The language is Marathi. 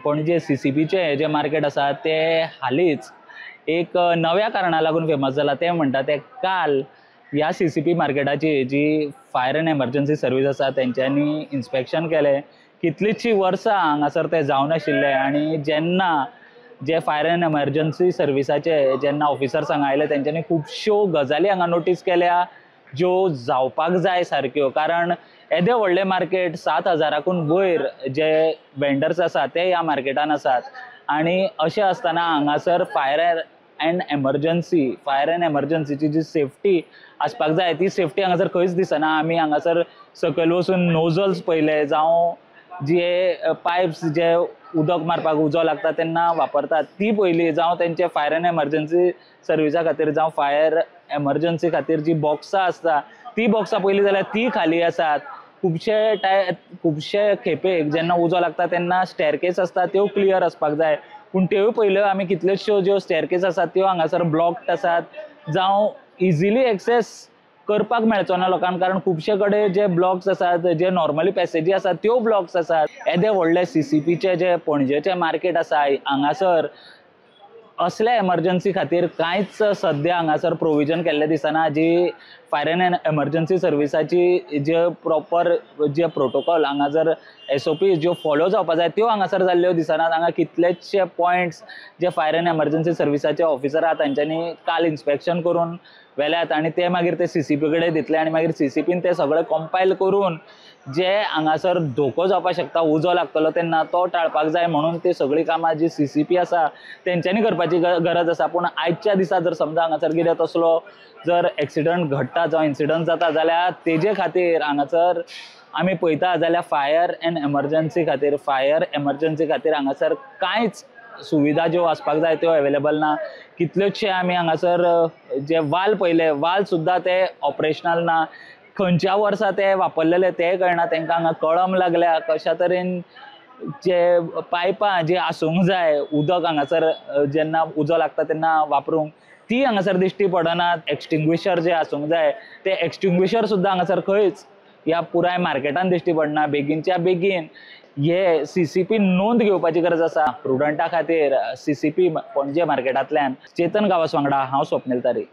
पणजे सीसीपीचे जे मार्केट आसा ते हालींच एक नव्या कारणाक लागून फेमस जाला। ते म्हणटा ते काल ह्या सीसीपी मार्केटाची जी फायर एंड एमर्जन्सी सर्वीस आसा तेंच्यांनी इन्स्पेक्शन केलें। कितलींशीं वर्सां हांगासर ते जावन आशिल्ले आनी जेन्ना जे फायर एंड एमर्जन्सी सर्विसाचे जेन्ना ऑफिसर्स हांगा आयले तेंच्यांनी खुबश्यो गजाली हांगा नोटीस केल्या ज्यो जावपाक जाय सारक्यो। कारण येदे व्हडले मार्केट 7,000ाकून वयर जे वेंडर्स आसात ते ह्या मार्केटान आसात आनी अशें आसतना हांगासर फायर एंड एमर्जन्सीची जी सेफ्टी आसपाक जाय ती सेफ्टी हांगासर खंयच दिसना। आमी हांगासर सकयल वचून नोजल्स पयले जावं जे पायप्स जे उदक मारपाक उजो लागता तेन्ना वापरतात ती पयली, जावं तेंचे फायर एंड एमर्जन्सी सर्विसा खातीर जावं फायर एमर्जन्सी खातीर जी बॉक्सां आसता ती बॉक्सां पयली जाल्यार ती खाली आसात। खुबशे खेपेक जेन्ना उजो लागता तेन्ना स्टेअरकेस आसता त्यो क्लियर आसपाक जाय, पूण त्योय पयल्यो आमी कितल्योश्यो ज्यो स्टेअरकेस आसात त्यो हांगासर ब्लॉक्ड आसात जावं इजिली एक्सेस करपाक मेळचो ना लोकांक। कारण खुबशे कडेन जे ब्लॉक्स आसात जे नॉर्मली पॅसेजी आसात त्यो ब्लॉक्स आसात। येदे व्हडले सीसीपीचे जे पणजेचे मार्केट आसा हांगासर असल्या एमर्जन्सी खातीर कांयच सद्या हांगासर प्रोविजन केल्ले दिसना। जी फायर एंड एमर्जन्सी सर्विसाची जे प्रॉपर जे प्रोटोकॉल हांगासर SOP ज्यो फॉलो जावपाक जाय त्यो हांगासर जाल्ल्यो दिसनात। हांगा कितलेशे पॉयंट्स जे फायर एंड एमर्जन्सी सर्विसाचे ऑफिसर आहात तांच्यांनी काल इन्स्पेक्शन करून व्हेल्यात आनी ते मागीर ते सीसीपी कडेन दितले आनी मागीर सीसीपीन ते सगळे कंपायल करून जे हांगासर धोको जावपाक शकता उजो लागतलो तेन्ना तो टाळपाक जाय म्हणून ती सगळी कामां जी सीसीपी आसा तेंच्यांनी करपाची गरज आसा। पूण आयच्या दिसा जर समजा हांगासर कितें तसलो जर एक्सिडंट घडटा जावं इन्सिडंट जाता जाल्यार तेजे खातीर हांगासर आमी पळयता जाल्यार फायर एमर्जन्सी खातीर हांगासर कांयच सुविधा ज्यो आसपाक जाय त्यो अवेलेबल ना। कितलेशे आमी हांगासर जे वाल पयले वाल सुद्दां ते ऑपरेशनल ना। खंयच्या वर्सा ते वापरलेले तेय कळना तांकां। हांगा कळम लागल्या कशा तरेन जे पायपां जी आसूंक जाय उदक हांगासर जेन्ना उजो लागता तेन्ना वापरूंक ती हांगासर दिश्टी पडनात। एक्सटिंग्विशर जे आसूंक जाय ते एक्सटिंग्विशर सुद्दां हांगासर खंयच ह्या पुराय मार्केटान दिश्टी पडना। बेगीनच्या बेगीन हे सीसीपी नोंद घेवपाची गरज आसा। प्रुडंटा खातीर सीसीपी पणजे मार्केटांतल्यान चेतन गांवस वांगडा हांव स्वप्नील तारी।